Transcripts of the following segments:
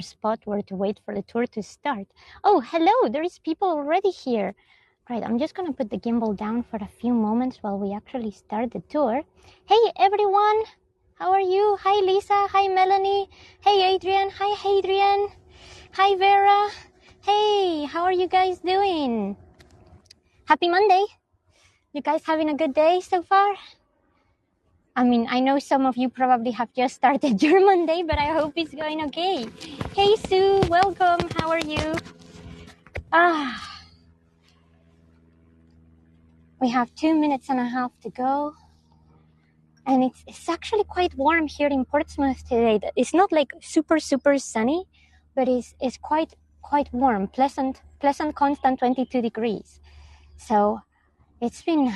spot where to wait for the tour to start. Oh, hello, there is people already here. Right, I'm just gonna put the gimbal down for a few moments while we actually start the tour. Hey everyone, how are you? Hi Lisa, hi Melanie, hey Adrian, hi Hadrian, hi Vera. Hey, how are you guys doing? Happy Monday. You guys having a good day so far? I mean, I know some of you probably have just started your Monday, but I hope it's going okay. Hey Sue, welcome, how are you? We have 2.5 minutes to go. And it's actually quite warm here in Portsmouth today. It's not like super sunny, but it's quite warm, pleasant, constant 22 degrees. So it's been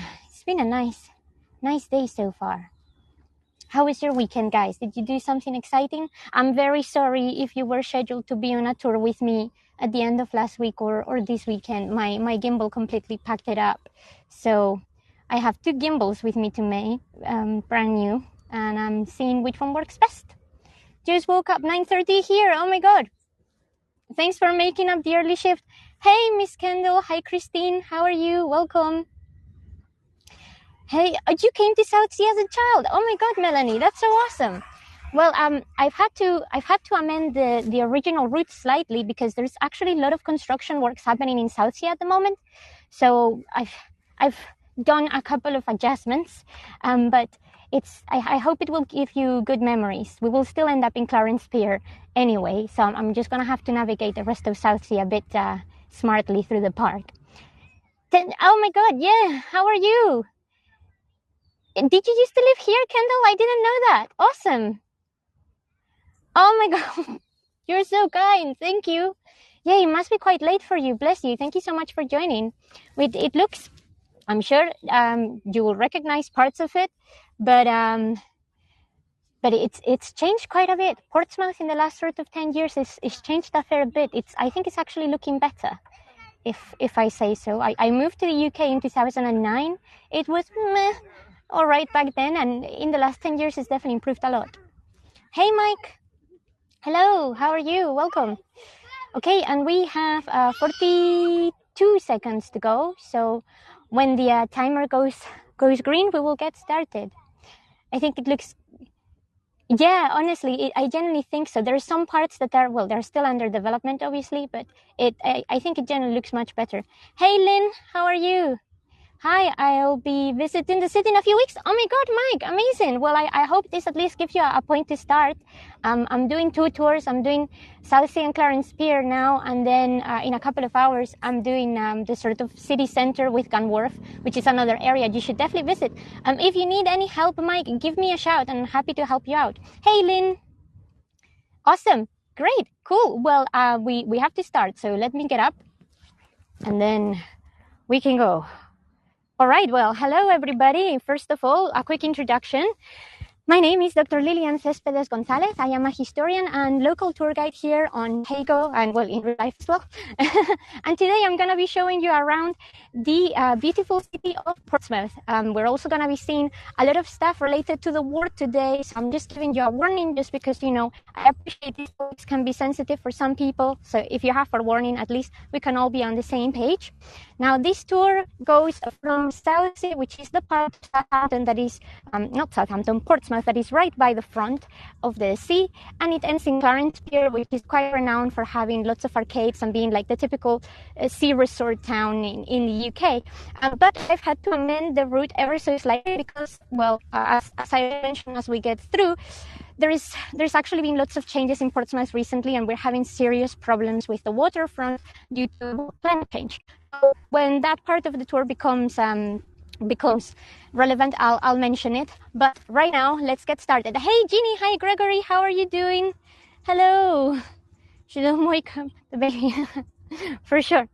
a nice day so far. How was your weekend, guys? Did you do something exciting? I'm very sorry if you were scheduled to be on a tour with me at the end of last week or this weekend. My gimbal completely packed it up. So I have 2 gimbals with me today, brand new, and I'm seeing which one works best. Just woke up 9:30 here. Oh my God. Thanks for making up the early shift. Hey, Miss Kendall. Hi, Christine. How are you? Welcome. Hey, you came to Southsea as a child. Oh my God, Melanie, that's so awesome. Well, I've had to amend the original route slightly because there's actually a lot of construction works happening in Southsea at the moment. So I've done a couple of adjustments, but I hope it will give you good memories. We will still end up in Clarence Pier anyway, so I'm just gonna have to navigate the rest of Southsea a bit smartly through the park. Then, oh my God, yeah, how are you? Did you used to live here, Kendall? I didn't know that. Awesome. Oh my God. You're so kind. Thank you. Yeah, it must be quite late for you. Bless you. Thank you so much for joining. It looks, I'm sure you will recognize parts of it, but it's changed quite a bit. Portsmouth in the last sort of 10 years is changed a fair bit. I think it's actually looking better, if I say so. I moved to the UK in 2009. It was meh. All right back then, and in the last 10 years it's definitely improved a lot. Hey Mike, hello, how are you? Welcome. Okay, and we have 42 seconds to go, so when the timer goes green, we will get started. I think it looks, yeah, honestly, I genuinely think so. There are some parts that are, well, they're still under development obviously, but I think it generally looks much better. Hey Lynn, how are you? Hi, I'll be visiting the city in a few weeks. Oh my God, Mike, amazing. Well, I hope this at least gives you a point to start. I'm doing 2 tours. I'm doing Southsea and Clarence Pier now, and then in a couple of hours, I'm doing the sort of city center with Gun Wharf, which is another area you should definitely visit. If you need any help, Mike, give me a shout, and I'm happy to help you out. Hey, Lynn. Awesome. Great. Cool. Well, we have to start, so let me get up, and then we can go. All right, well, hello everybody. First of all, a quick introduction. My name is Dr. Lilian Céspedes González. I am a historian and local tour guide here on Hago and, well, in real life as well. And today I'm going to be showing you around the beautiful city of Portsmouth. We're also going to be seeing a lot of stuff related to the war today. So I'm just giving you a warning just because, you know, I appreciate these topics can be sensitive for some people. So if you have a warning, at least we can all be on the same page. Now, this tour goes from Southsea, which is the part of Southampton that is, not Southampton, Portsmouth, that is right by the front of the sea, and it ends in Clarence Pier, which is quite renowned for having lots of arcades and being like the typical sea resort town in the UK. But I've had to amend the route ever so slightly because, well, as I mentioned as we get through, there's actually been lots of changes in Portsmouth recently, and we're having serious problems with the waterfront due to climate change. So when that part of the tour becomes relevant, I'll mention it. But right now, let's get started. Hey, Jeannie. Hi, Gregory. How are you doing? Hello. She don't wake up the baby. For sure.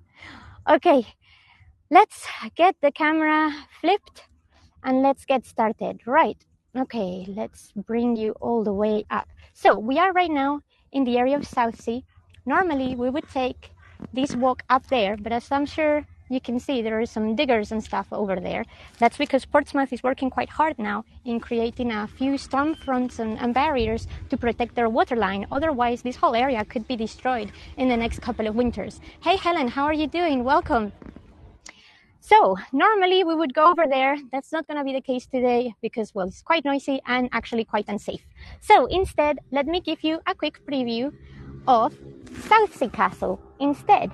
Okay, let's get the camera flipped and let's get started. Right. Okay, let's bring you all the way up. So we are right now in the area of Southsea. Normally, we would take this walk up there, but as I'm sure you can see there are some diggers and stuff over there. That's because Portsmouth is working quite hard now in creating a few storm fronts and barriers to protect their waterline. Otherwise, this whole area could be destroyed in the next couple of winters. Hey, Helen, how are you doing? Welcome. So normally we would go over there. That's not going to be the case today because, well, it's quite noisy and actually quite unsafe. So instead, let me give you a quick preview of Southsea Castle instead.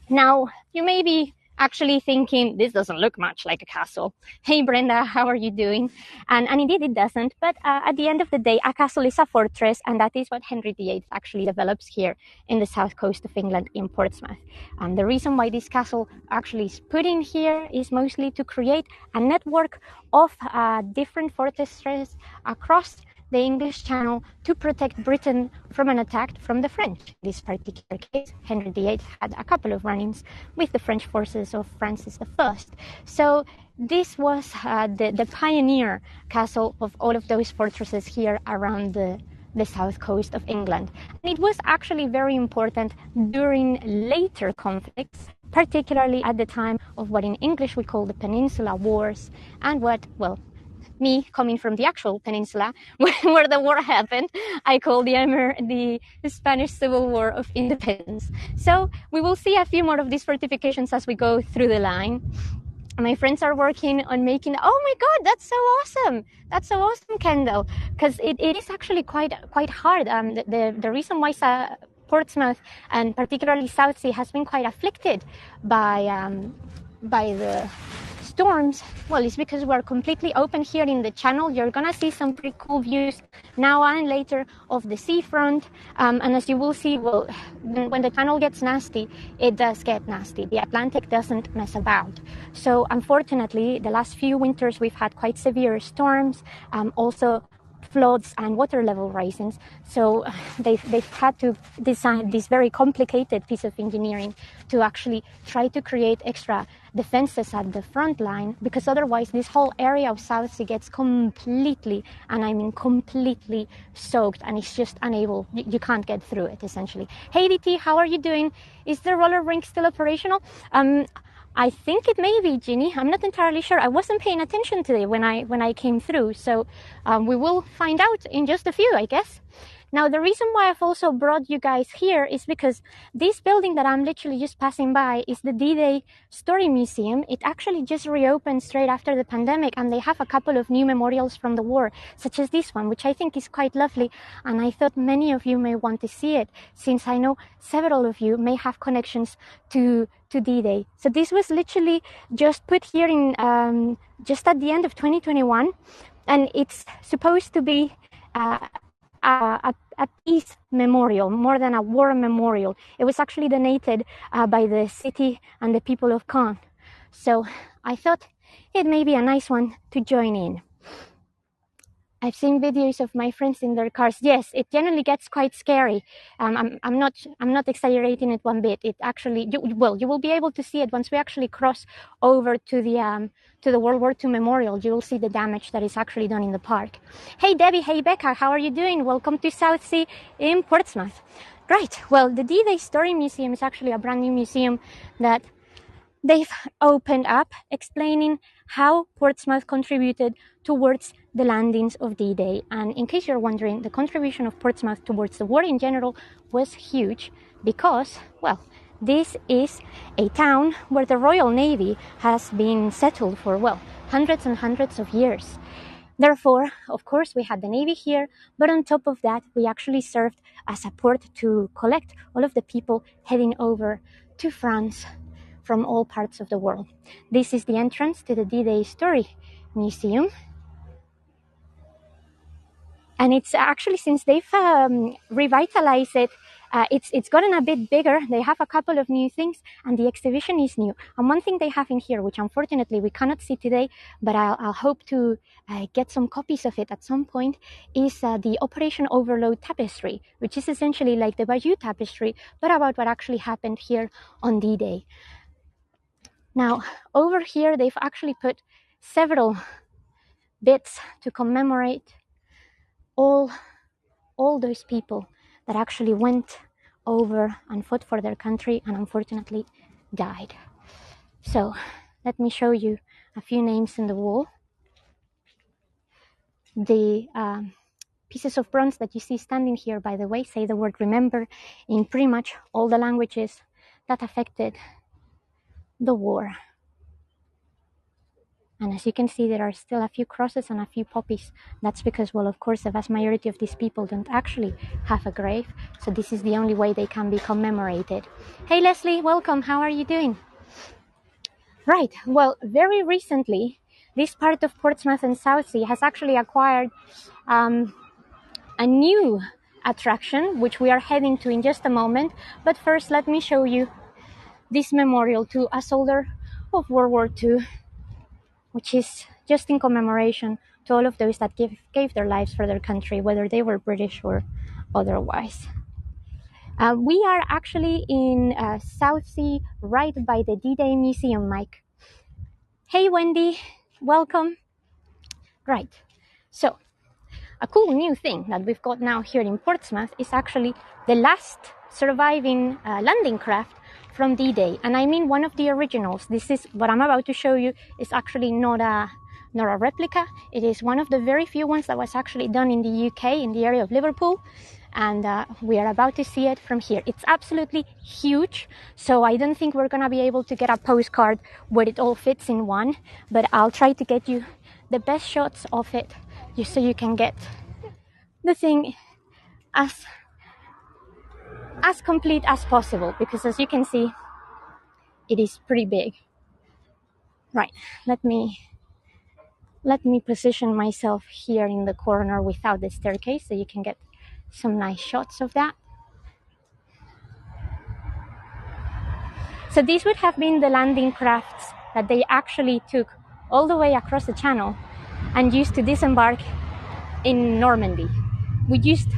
Now, you may be actually thinking, this doesn't look much like a castle. Hey, Brenda, how are you doing? And indeed it doesn't, but at the end of the day, a castle is a fortress, and that is what Henry VIII actually develops here in the south coast of England in Portsmouth. And the reason why this castle actually is put in here is mostly to create a network of different fortresses across the English Channel to protect Britain from an attack from the French. In this particular case, Henry VIII had a couple of run-ins with the French forces of Francis I. So this was the pioneer castle of all of those fortresses here around the south coast of England. And it was actually very important during later conflicts, particularly at the time of what in English we call the Peninsular Wars, and what, well, me coming from the actual peninsula where the war happened, I call the Spanish Civil War of Independence. So we will see a few more of these fortifications as we go through the line. My friends are working on making, oh my God, that's so awesome. That's so awesome, Kendall, because it is actually quite hard. The reason why Portsmouth and particularly Southsea has been quite afflicted by the storms, well, it's because we're completely open here in the channel. You're gonna see some pretty cool views now and later of the seafront, and as you will see, well, when the channel gets nasty, it does get nasty. The Atlantic doesn't mess about. So unfortunately, the last few winters we've had quite severe storms, also floods and water level risings. So they've had to design this very complicated piece of engineering to actually try to create extra defenses at the front line, because otherwise this whole area of Southsea gets completely, and I mean completely, soaked, and it's just unable, you can't get through it essentially. Hey DT, how are you doing? Is the roller rink still operational? I think it may be, Ginny. I'm not entirely sure. I wasn't paying attention today when I came through, so we will find out in just a few, I guess. Now, the reason why I've also brought you guys here is because this building that I'm literally just passing by is the D-Day Story Museum. It actually just reopened straight after the pandemic, and they have a couple of new memorials from the war, such as this one, which I think is quite lovely, and I thought many of you may want to see it, since I know several of you may have connections to D-Day. So this was literally just put here in just at the end of 2021, and it's supposed to be a peace memorial more than a war memorial. It was actually donated by the city and the people of Caen. So I thought it may be a nice one to join in. I've seen videos of my friends in their cars. Yes, it generally gets quite scary. I'm not exaggerating it one bit. It actually, you will be able to see it once we actually cross over to the World War II Memorial. You will see the damage that is actually done in the park. Hey Debbie, hey Becca, how are you doing? Welcome to Southsea in Portsmouth. Right, well, the D-Day Story Museum is actually a brand new museum that they've opened up, explaining how Portsmouth contributed towards the landings of D-Day. And in case you're wondering, the contribution of Portsmouth towards the war in general was huge because, well, this is a town where the Royal Navy has been settled for, well, hundreds and hundreds of years. Therefore, of course, we had the Navy here, but on top of that, we actually served as a port to collect all of the people heading over to France from all parts of the world. This is the entrance to the D-Day Story Museum. And it's actually, since they've revitalized it, it's gotten a bit bigger. They have a couple of new things, and the exhibition is new. And one thing they have in here, which unfortunately we cannot see today, but I'll hope to get some copies of it at some point, is the Operation Overload Tapestry, which is essentially like the Bayeux Tapestry, but about what actually happened here on D-Day. Now, over here, they've actually put several bits to commemorate all those people that actually went over and fought for their country and unfortunately died. So let me show you a few names in the wall. The pieces of bronze that you see standing here, by the way, say the word remember in pretty much all the languages that affected the war. And as you can see, there are still a few crosses and a few poppies. That's because, well, of course, the vast majority of these people don't actually have a grave. So this is the only way they can be commemorated. Hey, Leslie, welcome. How are you doing? Right. Well, very recently, this part of Portsmouth and Southsea has actually acquired a new attraction, which we are heading to in just a moment. But first, let me show you this memorial to a soldier of World War II, which is just in commemoration to all of those that gave their lives for their country, whether they were British or otherwise. We are actually in Southsea, right by the D-Day Museum, Mike. Hey, Wendy, welcome. Right, so a cool new thing that we've got now here in Portsmouth is actually the last surviving landing craft from D-Day, and I mean one of the originals. This is what I'm about to show you is actually not a replica. It is one of the very few ones that was actually done in the UK, in the area of Liverpool, and we are about to see it from here. It's absolutely huge, so I don't think we're gonna be able to get a postcard where it all fits in one, but I'll try to get you the best shots of it just so you can get the thing as complete as possible, because as you can see, it is pretty big. Right, let me position myself here in the corner without the staircase so you can get some nice shots of that. So these would have been the landing crafts that they actually took all the way across the channel and used to disembark in Normandy. We used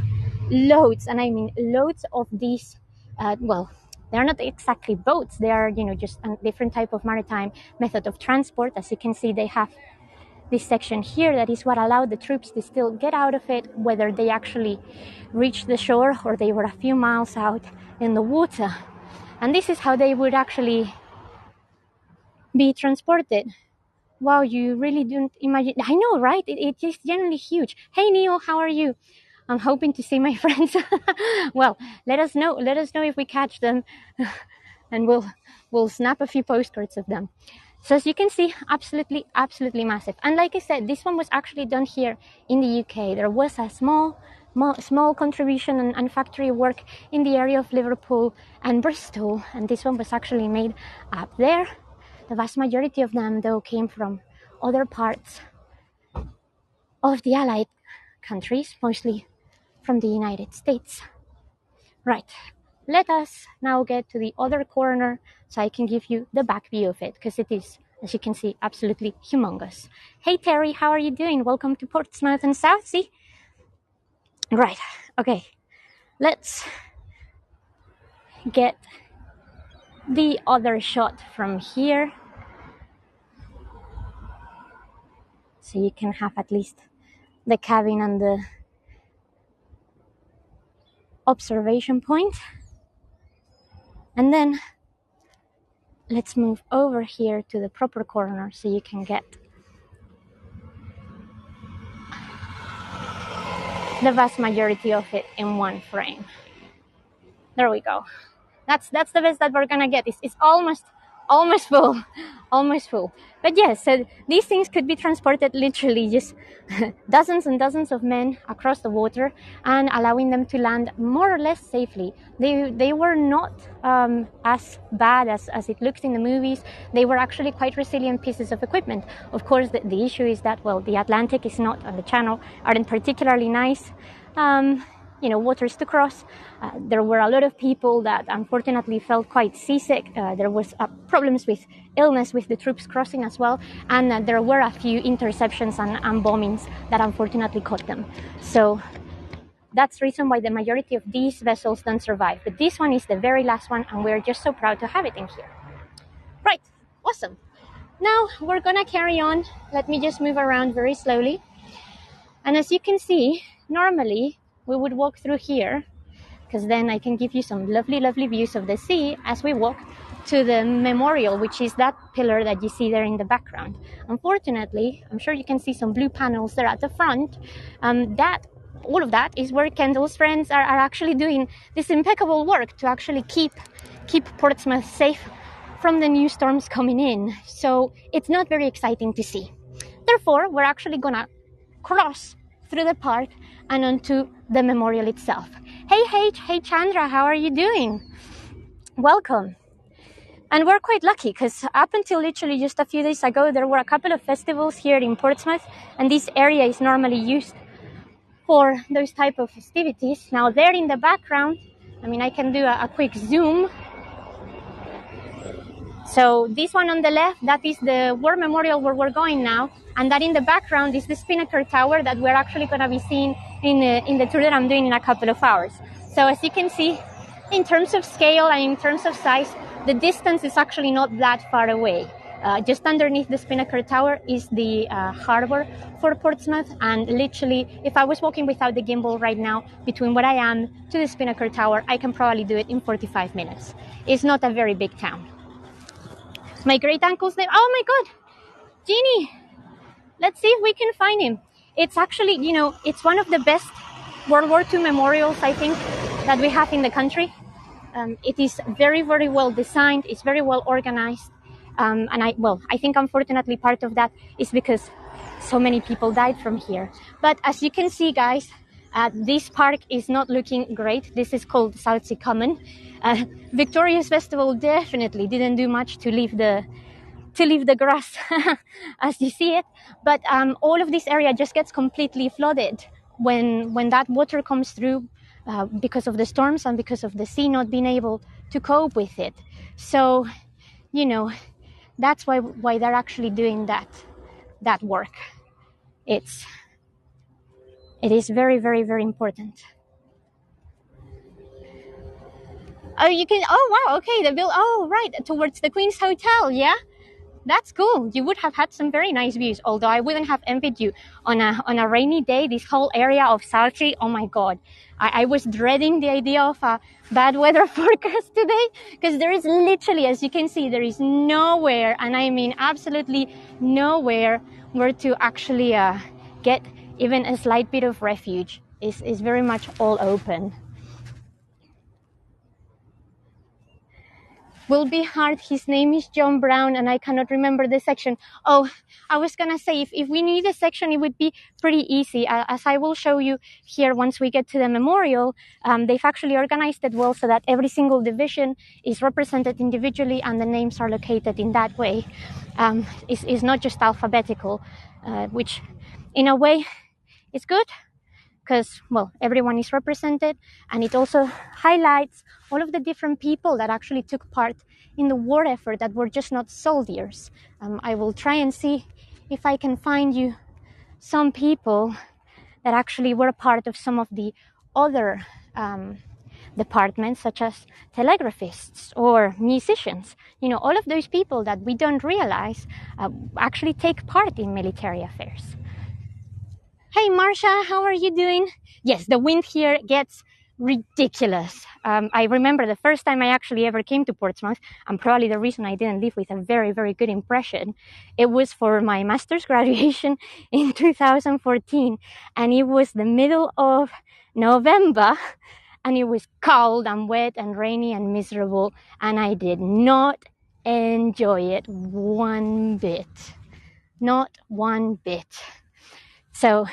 loads, and I mean loads of these, well, they're not exactly boats, they are, you know, just a different type of maritime method of transport. As you can see, they have this section here that is what allowed the troops to still get out of it, whether they actually reached the shore or they were a few miles out in the water. And this is how they would actually be transported. Wow, you really don't imagine. I know, right? It is generally huge. Hey, Neil, how are you? I'm hoping to see my friends. Well, let us know if we catch them, and we'll snap a few postcards of them. So as you can see, absolutely massive. And like I said, this one was actually done here in the UK. There was a small contribution and factory work in the area of Liverpool and Bristol, and this one was actually made up there. The vast majority of them, though, came from other parts of the Allied countries, mostly from the United States. Right, let us now get to the other corner so I can give you the back view of it, because it is, as you can see, absolutely humongous. Hey, Terry, how are you doing? Welcome to Portsmouth and Southsea. Right, okay, let's get the other shot from here so you can have at least the cabin and the observation point. And then let's move over here to the proper corner so you can get the vast majority of it in one frame. There we go. That's the best that we're gonna get. It's almost full. But yes, so these things could be transported literally just dozens and dozens of men across the water and allowing them to land more or less safely. They were not as bad as it looked in the movies. They were actually quite resilient pieces of equipment. Of course, the issue is that, well, the Atlantic is not, and the Channel aren't particularly nice waters to cross. There were a lot of people that unfortunately felt quite seasick. There was problems with illness with the troops crossing as well, and there were a few interceptions and bombings that unfortunately caught them. So that's the reason why the majority of these vessels don't survive. But this one is the very last one, and we're just so proud to have it in here. Right, awesome. Now we're gonna carry on. Let me just move around very slowly. And as you can see, normally we would walk through here, because then I can give you some lovely views of the sea as we walk. to the memorial, which is that pillar that you see there in the background. Unfortunately, I'm sure you can see some blue panels there at the front. All of that is where Kendall's friends are actually doing this impeccable work to actually keep Portsmouth safe from the new storms coming in. So it's not very exciting to see. Therefore, we're actually gonna cross through the park and onto the memorial itself. Hey Chandra, how are you doing? Welcome. And we're quite lucky because up until literally just a few days ago, there were a couple of festivals here in Portsmouth, and this area is normally used for those type of festivities. Now there in the background, I mean, I can do a quick zoom. So this one on the left, that is the War Memorial where we're going now. And that in the background is the Spinnaker Tower that we're actually going to be seeing in the tour that I'm doing in a couple of hours. So as you can see, in terms of scale and in terms of size, the distance is actually not that far away. Just underneath the Spinnaker Tower is the harbor for Portsmouth, and literally, if I was walking without the gimbal right now, between where I am to the Spinnaker Tower, I can probably do it in 45 minutes. It's not a very big town. My great uncle's name, oh my God, Jeannie, let's see if we can find him. It's actually, you know, it's one of the best World War II memorials, I think, that we have in the country. It is very, very well designed, it's very well organized. And I think unfortunately part of that is because so many people died from here. But as you can see, guys, this park is not looking great. This is called Southsea Common. Victoria's Festival definitely didn't do much to leave the grass as you see it. But all of this area just gets completely flooded when that water comes through because of the storms and because of the sea not being able to cope with it. So, you know, that's why they're actually doing that work. It is very, very, very important. Oh, you can, oh wow, okay, oh right, towards the Queen's Hotel, yeah? That's cool. You would have had some very nice views, although I wouldn't have envied you on a rainy day. This whole area of Southsea, oh my God. I was dreading the idea of a bad weather forecast today, because there is literally, as you can see, there is nowhere, and I mean absolutely nowhere, where to actually get even a slight bit of refuge. Is very much all open. Will be hard. His name is John Brown, and I cannot remember the section. Oh, I was gonna say, if we need a section, it would be pretty easy. As I will show you here once we get to the memorial, they've actually organized it well so that every single division is represented individually and the names are located in that way. It's not just alphabetical, which in a way is good, because, well, everyone is represented, and it also highlights all of the different people that actually took part in the war effort that were just not soldiers. I will try and see if I can find you some people that actually were a part of some of the other departments, such as telegraphists or musicians. You know, all of those people that we don't realize actually take part in military affairs. Hey Marsha, how are you doing? Yes, the wind here gets ridiculous. I remember the first time I actually ever came to Portsmouth, and probably the reason I didn't leave with a very, very good impression, it was for my master's graduation in 2014, and it was the middle of November, and it was cold and wet and rainy and miserable, and I did not enjoy it one bit. Not one bit. So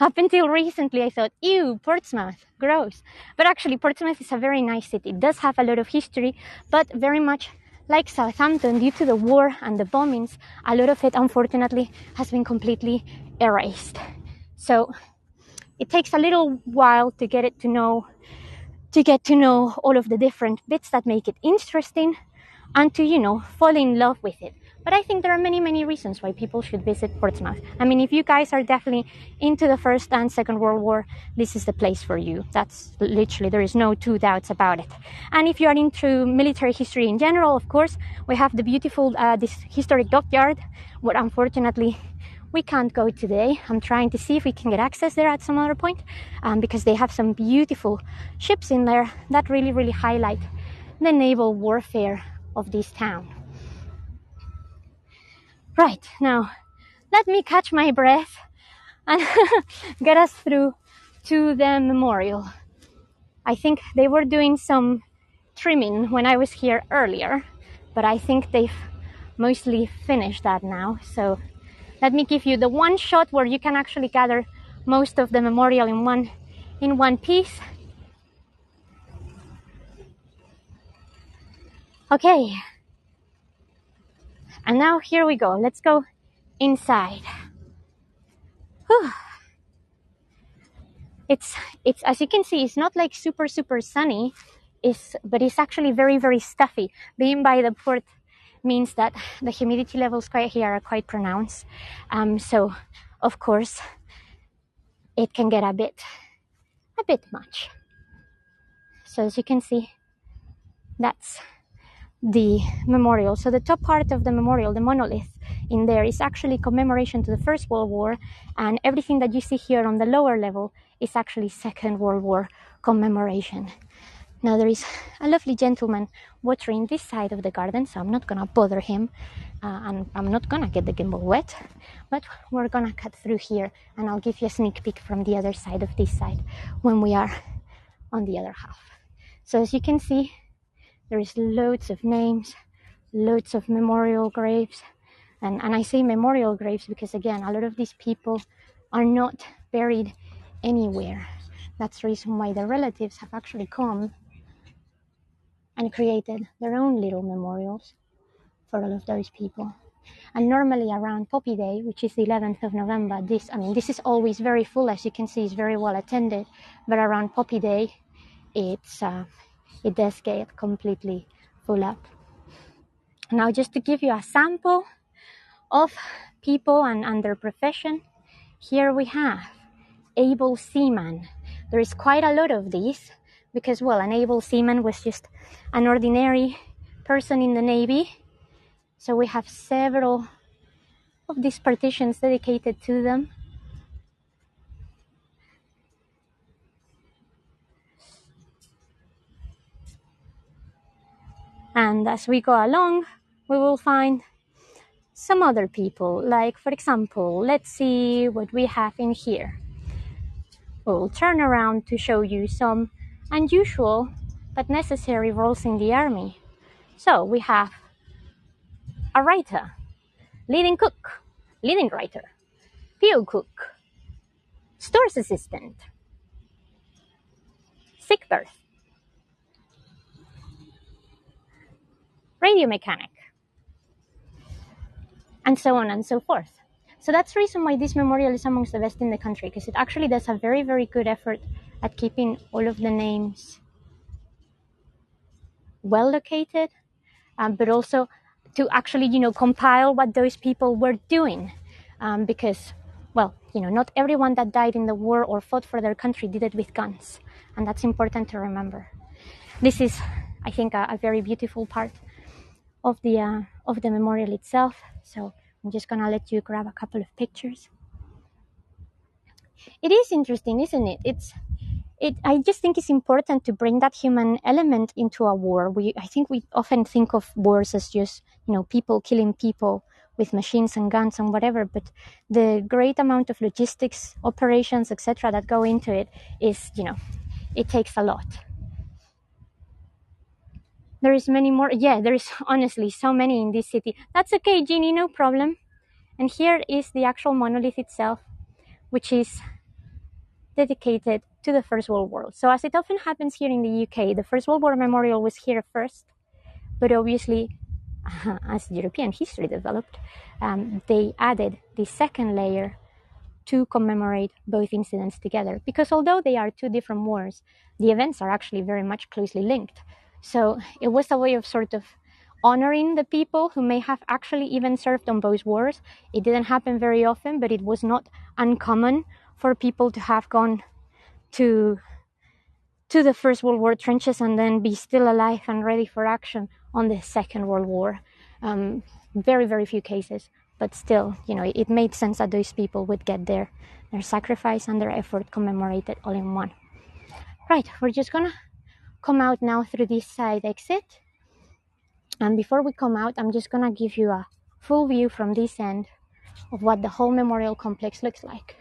up until recently, I thought, ew, Portsmouth, gross. But actually, Portsmouth is a very nice city. It does have a lot of history, but very much like Southampton, due to the war and the bombings, a lot of it, unfortunately, has been completely erased. So it takes a little while to get to know all of the different bits that make it interesting, and to, you know, fall in love with it. But I think there are many, many reasons why people should visit Portsmouth. I mean, if you guys are definitely into the First and Second World War, this is the place for you. That's literally, there is no two doubts about it. And if you are into military history in general, of course, we have the beautiful, this historic dockyard, where unfortunately we can't go today. I'm trying to see if we can get access there at some other point, because they have some beautiful ships in there that really, really highlight the naval warfare of this town. Right, now let me catch my breath and get us through to the memorial. I think they were doing some trimming when I was here earlier, but I think they've mostly finished that now. So let me give you the one shot where you can actually gather most of the memorial in one piece. Okay, and now here we go. Let's go inside. Whew. It's as you can see, it's not like super sunny, but it's actually very stuffy. Being by the port means that the humidity levels here are quite pronounced. So of course it can get a bit much. So as you can see, that's the memorial. So the top part of the memorial, the monolith in there, is actually commemoration to the First World War, and everything that you see here on the lower level is actually Second World War commemoration. Now there is a lovely gentleman watering this side of the garden, so I'm not gonna bother him, and I'm not gonna get the gimbal wet, but we're gonna cut through here and I'll give you a sneak peek from the other side of this side when we are on the other half. So as you can see, there is loads of names, loads of memorial graves, and I say memorial graves because again, a lot of these people are not buried anywhere. That's the reason why the relatives have actually come and created their own little memorials for all of those people. And normally around Poppy Day, which is the 11th of November, this is always very full, as you can see, it's very well attended, but around Poppy Day, it does get completely full up. Now, just to give you a sample of people and their profession, here we have able seaman. There is quite a lot of these because, well, an able seaman was just an ordinary person in the Navy. So we have several of these partitions dedicated to them. And as we go along, we will find some other people. Like, for example, let's see what we have in here. We'll turn around to show you some unusual but necessary roles in the army. So we have a writer, leading cook, leading writer, PO cook, stores assistant, sick berth, radio mechanic, and so on and so forth. So that's the reason why this memorial is amongst the best in the country, because it actually does a very good effort at keeping all of the names well located, but also to actually, compile what those people were doing, because, well, not everyone that died in the war or fought for their country did it with guns, and that's important to remember. This is, I think, a very beautiful part of the memorial itself. So I'm just gonna let you grab a couple of pictures. It is interesting, isn't it? I just think it's important to bring that human element into a war. I think we often think of wars as just, people killing people with machines and guns and whatever, but the great amount of logistics, operations, etc. that go into it is, it takes a lot. There is many more. Yeah, there is honestly so many in this city. That's okay, Jeannie, no problem. And here is the actual monolith itself, which is dedicated to the First World War. So as it often happens here in the UK, the First World War Memorial was here first, but obviously, as European history developed, they added the second layer to commemorate both incidents together. Because although they are two different wars, the events are actually very much closely linked. So it was a way of sort of honoring the people who may have actually even served on both wars. It didn't happen very often, but it was not uncommon for people to have gone to the First World War trenches and then be still alive and ready for action on the Second World War. Very few cases, but still, it made sense that those people would get their sacrifice and their effort commemorated all in one. Right, we're just gonna come out now through this side exit. And before we come out, I'm just gonna give you a full view from this end of what the whole memorial complex looks like.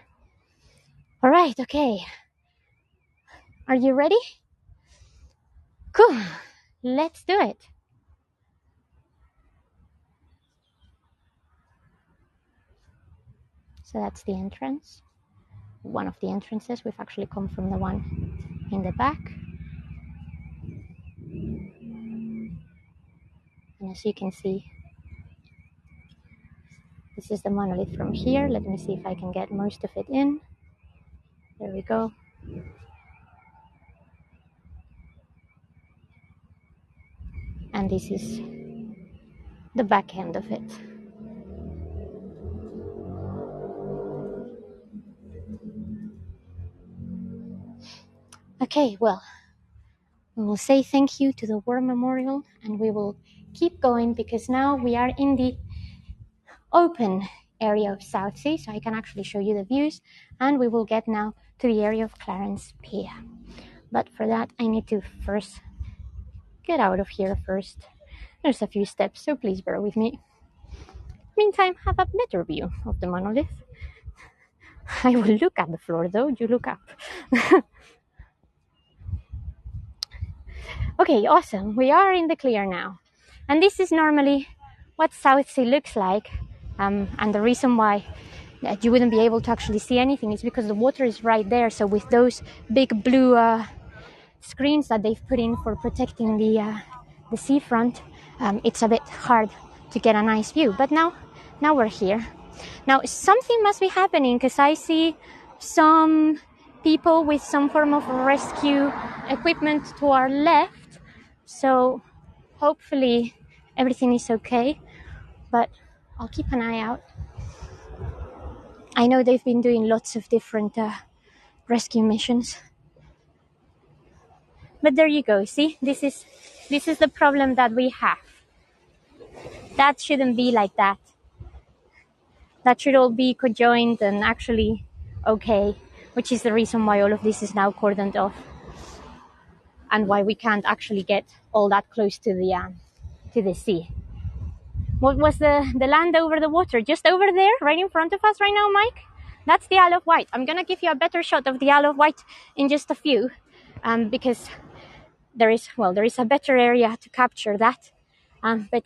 All right, okay. Are you ready? Cool, let's do it. So that's the entrance. One of the entrances. We've actually come from the one in the back. And as you can see, this is the monolith from here. Let me see if I can get most of it in. There we go. And this is the back end of it. Okay, well, we will say thank you to the War Memorial and we will keep going because now we are in the open area of Southsea, so I can actually show you the views, and we will get now to the area of Clarence Pier. But for that, I need to first get out of here first. There's a few steps, so please bear with me. Meantime, have a better view of the monolith. I will look at the floor though, you look up. Okay, awesome. We are in the clear now. And this is normally what Southsea looks like. And the reason why you wouldn't be able to actually see anything is because the water is right there. So with those big blue screens that they've put in for protecting the seafront, it's a bit hard to get a nice view. But now we're here. Now something must be happening because I see some people with some form of rescue equipment to our left. So hopefully everything is okay, but I'll keep an eye out. I know they've been doing lots of different rescue missions. But there you go, see? This is the problem that we have. That shouldn't be like that. That should all be conjoined and actually okay, which is the reason why all of this is now cordoned off and why we can't actually get all that close to the sea. What was the land over the water? Just over there, right in front of us right now, Mike? That's the Isle of Wight. I'm going to give you a better shot of the Isle of Wight in just a few, because there is a better area to capture that. But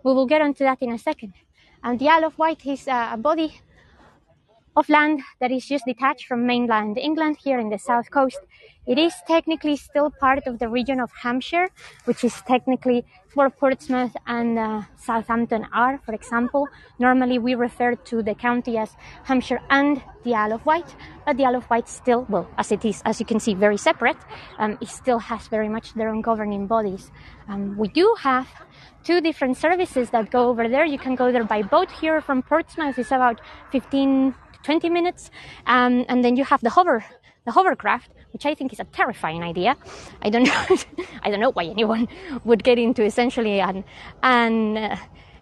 we will get onto that in a second. The Isle of Wight is a body of land that is just detached from mainland England here in the south coast. It is technically still part of the region of Hampshire, which is technically where Portsmouth and Southampton are, for example. Normally we refer to the county as Hampshire and the Isle of Wight, but the Isle of Wight still, well, as it is, as you can see, very separate, it still has very much their own governing bodies. We do have two different services that go over there. You can go there by boat here from Portsmouth. It's about 15 to 20 minutes. And then you have the hovercraft, which I think is a terrifying idea. I don't know why anyone would get into essentially an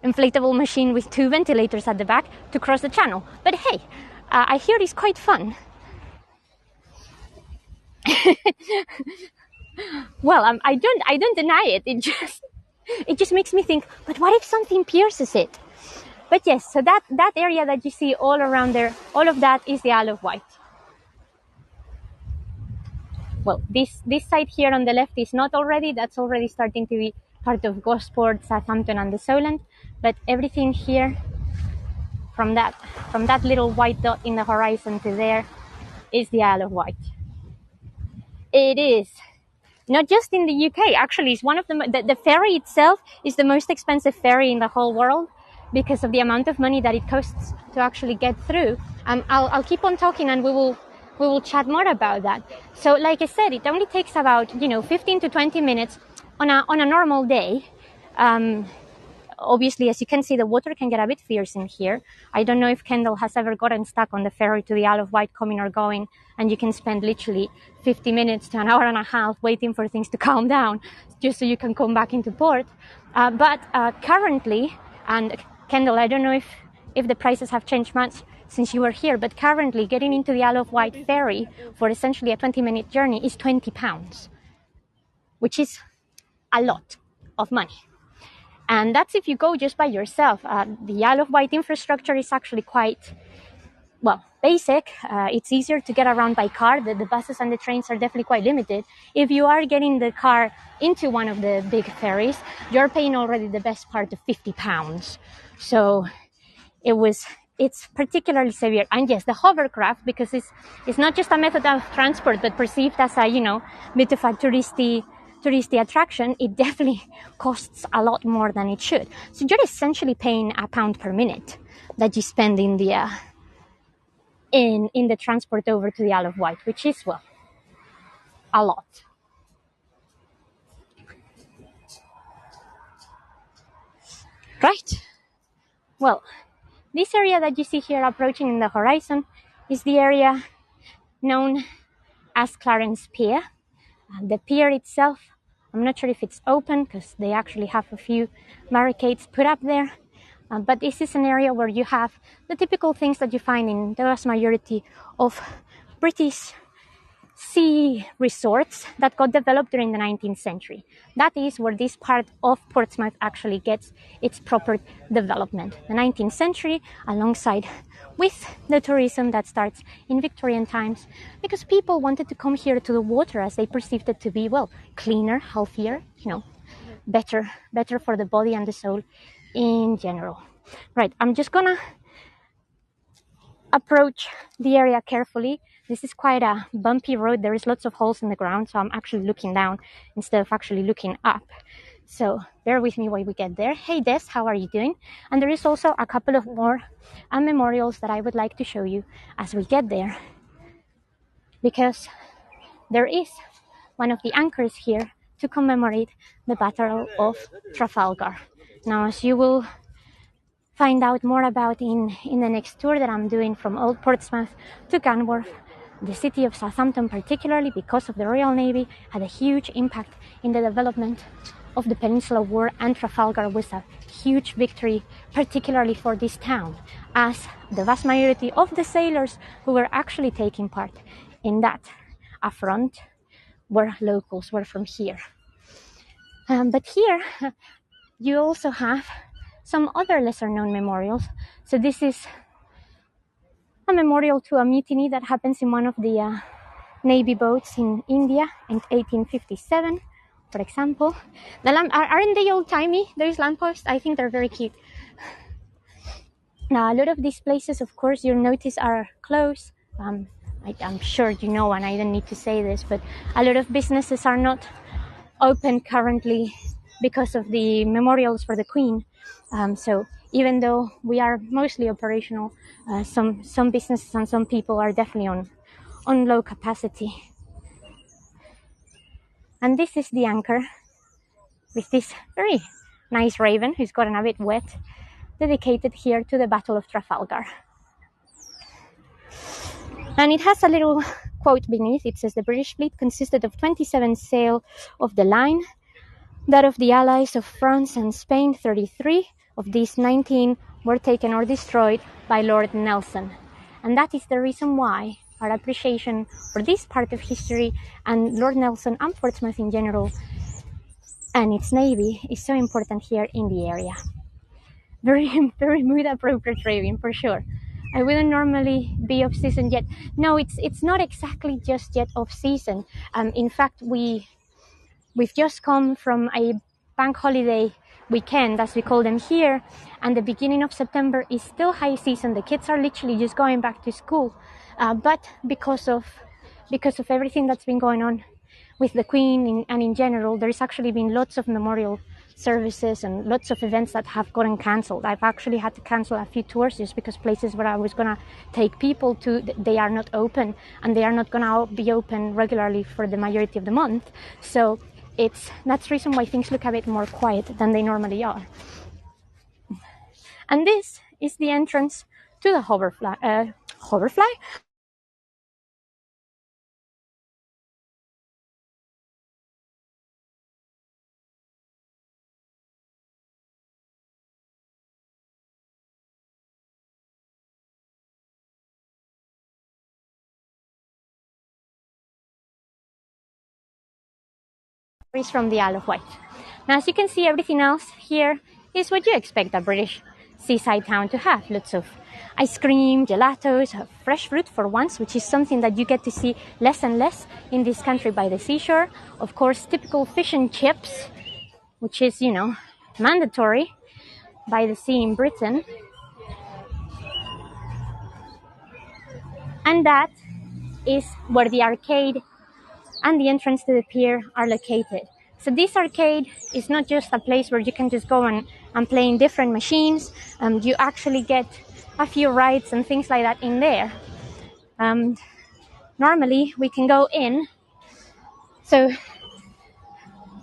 inflatable machine with two ventilators at the back to cross the channel. But hey, I hear it's quite fun. Well, I don't deny it. It just makes me think, but what if something pierces it? But yes, so that area that you see all around there, all of that is the Isle of Wight. Well, this side here on the left is not already. That's already starting to be part of Gosport, Southampton and the Solent. But everything here from that little white dot in the horizon to there is the Isle of Wight. It is. Not just in the UK, actually, it's one of the ferry itself is the most expensive ferry in the whole world because of the amount of money that it costs to actually get through. I'll keep on talking and we will chat more about that. So like I said, it only takes about 15 to 20 minutes on a normal day. Obviously, as you can see, the water can get a bit fierce in here. I don't know if Kendall has ever gotten stuck on the ferry to the Isle of Wight coming or going, and you can spend literally 50 minutes to an hour and a half waiting for things to calm down just so you can come back into port. But currently, and Kendall, I don't know if the prices have changed much since you were here, but currently getting into the Isle of Wight ferry for essentially a 20-minute journey is £20, which is a lot of money. And that's if you go just by yourself. The Isle of Wight infrastructure is actually quite, well, basic. It's easier to get around by car. The buses and the trains are definitely quite limited. If you are getting the car into one of the big ferries, you're paying already the best part of £50. So it's particularly severe. And yes, the hovercraft, because it's not just a method of transport, but perceived as a, bit of a touristy attraction, it definitely costs a lot more than it should. So you're essentially paying £1 per minute that you spend in the in the transport over to the Isle of Wight, which is, well, a lot. Right. Well, this area that you see here approaching in the horizon is the area known as Clarence Pier. The pier itself, I'm not sure if it's open because they actually have a few barricades put up there. But this is an area where you have the typical things that you find in the vast majority of British sea resorts that got developed during the 19th century. That is where this part of Portsmouth actually gets its proper development. The 19th century, alongside with the tourism that starts in Victorian times, because people wanted to come here to the water as they perceived it to be, well, cleaner, healthier, better for the body and the soul in general. Right, I'm just gonna approach the area carefully. This is quite a bumpy road. There is lots of holes in the ground, so I'm actually looking down instead of actually looking up. So bear with me while we get there. Hey Des, how are you doing? And there is also a couple of more memorials that I would like to show you as we get there, because there is one of the anchors here to commemorate the Battle of Trafalgar. Now, as you will find out more about in the next tour that I'm doing from Old Portsmouth to Canworth, the city of Southampton, particularly because of the Royal Navy, had a huge impact in the development of the Peninsular War, and Trafalgar was a huge victory, particularly for this town, as the vast majority of the sailors who were actually taking part in that affront were locals, were from here. But here you also have some other lesser known memorials. So this is a memorial to a mutiny that happens in one of the Navy boats in India in 1857, for example. Aren't they old-timey, those lampposts? I think they're very cute. Now, a lot of these places, of course, you'll notice are closed. I'm sure you know, and I don't need to say this, but a lot of businesses are not open currently because of the memorials for the Queen. So even though we are mostly operational, some businesses and some people are definitely on low capacity. And this is the anchor with this very nice raven who's gotten a bit wet, dedicated here to the Battle of Trafalgar. And it has a little quote beneath. It says the British fleet consisted of 27 sail of the line, that of the allies of France and Spain 33. Of these, 19 were taken or destroyed by Lord Nelson. And that is the reason why our appreciation for this part of history and Lord Nelson and Portsmouth in general and its navy is so important here in the area. Very, very mood appropriate raving for sure. I wouldn't normally be off season yet. No, it's not exactly just yet off season. In fact, we've just come from a bank holiday weekend, as we call them here, and the beginning of September is still high season. The kids are literally just going back to school, but because of everything that's been going on with the Queen and in general, there's actually been lots of memorial services and lots of events that have gotten cancelled. I've actually had to cancel a few tours just because places where I was gonna take people to, they are not open, and they are not gonna be open regularly for the majority of the month. So that's the reason why things look a bit more quiet than they normally are. And this is the entrance to the hoverfly. is from the Isle of Wight. Now, as you can see, everything else here is what you expect a British seaside town to have. Lots of ice cream, gelatos, fresh fruit for once, which is something that you get to see less and less in this country by the seashore. Of course, typical fish and chips, which is, you know, mandatory by the sea in Britain. And that is where the arcade and the entrance to the pier are located. So this arcade is not just a place where you can just go and play in different machines. You actually get a few rides and things like that in there. Normally we can go in. So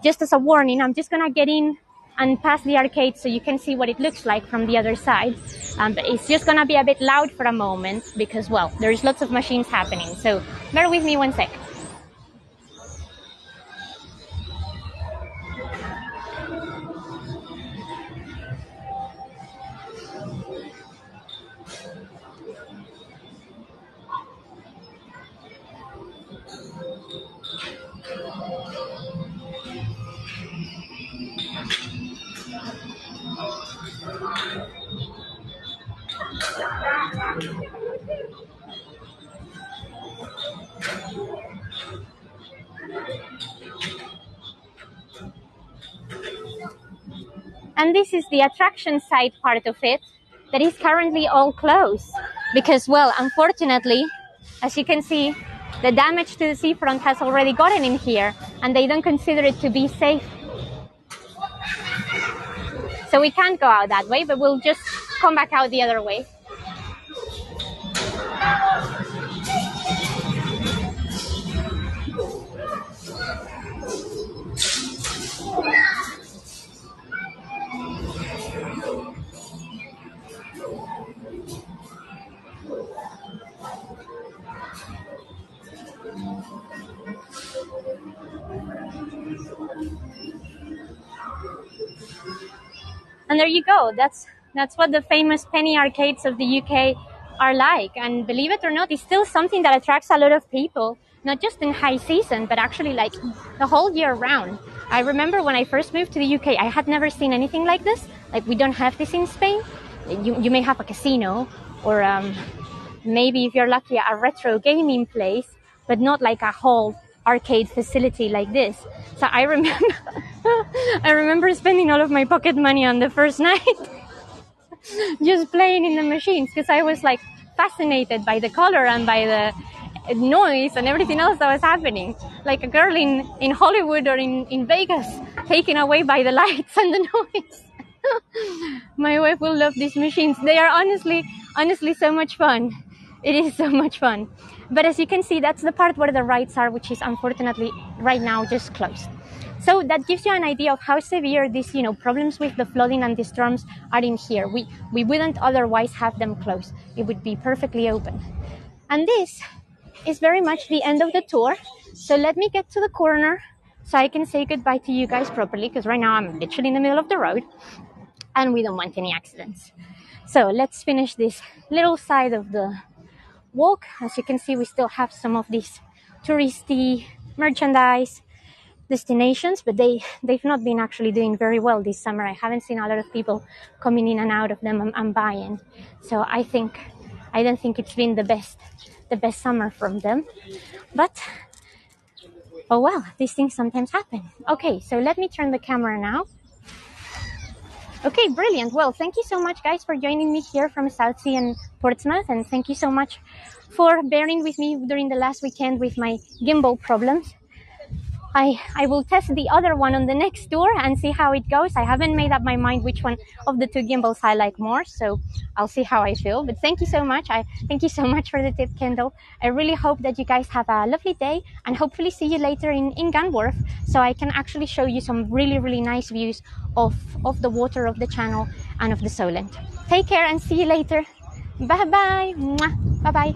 just as a warning, I'm just gonna get in and pass the arcade so you can see what it looks like from the other side. But it's just gonna be a bit loud for a moment because, well, there's lots of machines happening. So bear with me one sec. And this is the attraction side part of it that is currently all closed because, well, unfortunately, as you can see, the damage to the seafront has already gotten in here and they don't consider it to be safe. So we can't go out that way, but we'll just come back out the other way. And there you go. That's what the famous penny arcades of the UK are like. And believe it or not, it's still something that attracts a lot of people, not just in high season, but actually like the whole year round. I remember when I first moved to the UK, I had never seen anything like this. Like, we don't have this in Spain. You may have a casino or maybe, if you're lucky, a retro gaming place, but not like a whole arcade facility like this. So I remember spending all of my pocket money on the first night just playing in the machines because I was like fascinated by the color and by the noise and everything else that was happening, like a girl in Hollywood or in Vegas, taken away by the lights and the noise. My wife will love these machines. They are honestly so much fun. It is so much fun. But as you can see, that's the part where the rides are, which is unfortunately right now just closed. So that gives you an idea of how severe these, problems with the flooding and the storms are in here. We wouldn't otherwise have them closed. It would be perfectly open. And this is very much the end of the tour. So let me get to the corner so I can say goodbye to you guys properly, because right now I'm literally in the middle of the road and we don't want any accidents. So let's finish this little side of the walk. As you can see, we still have some of these touristy merchandise destinations, but they've not been actually doing very well this summer. I haven't seen a lot of people coming in and out of them and buying. So I don't think it's been the best summer from them. But oh well, these things sometimes happen. Okay, so let me turn the camera now. Okay, brilliant. Well, thank you so much, guys, for joining me here from Southsea and Portsmouth, and thank you so much for bearing with me during the last weekend with my gimbal problems. I will test the other one on the next tour and see how it goes. I haven't made up my mind which one of the two gimbals I like more, so I'll see how I feel. But thank you so much. Thank you so much for the tip, Kendall. I really hope that you guys have a lovely day and hopefully see you later in Gunworth, so I can actually show you some really, really nice views of the water of the channel and of the Solent. Take care and see you later. Bye-bye. Bye-bye.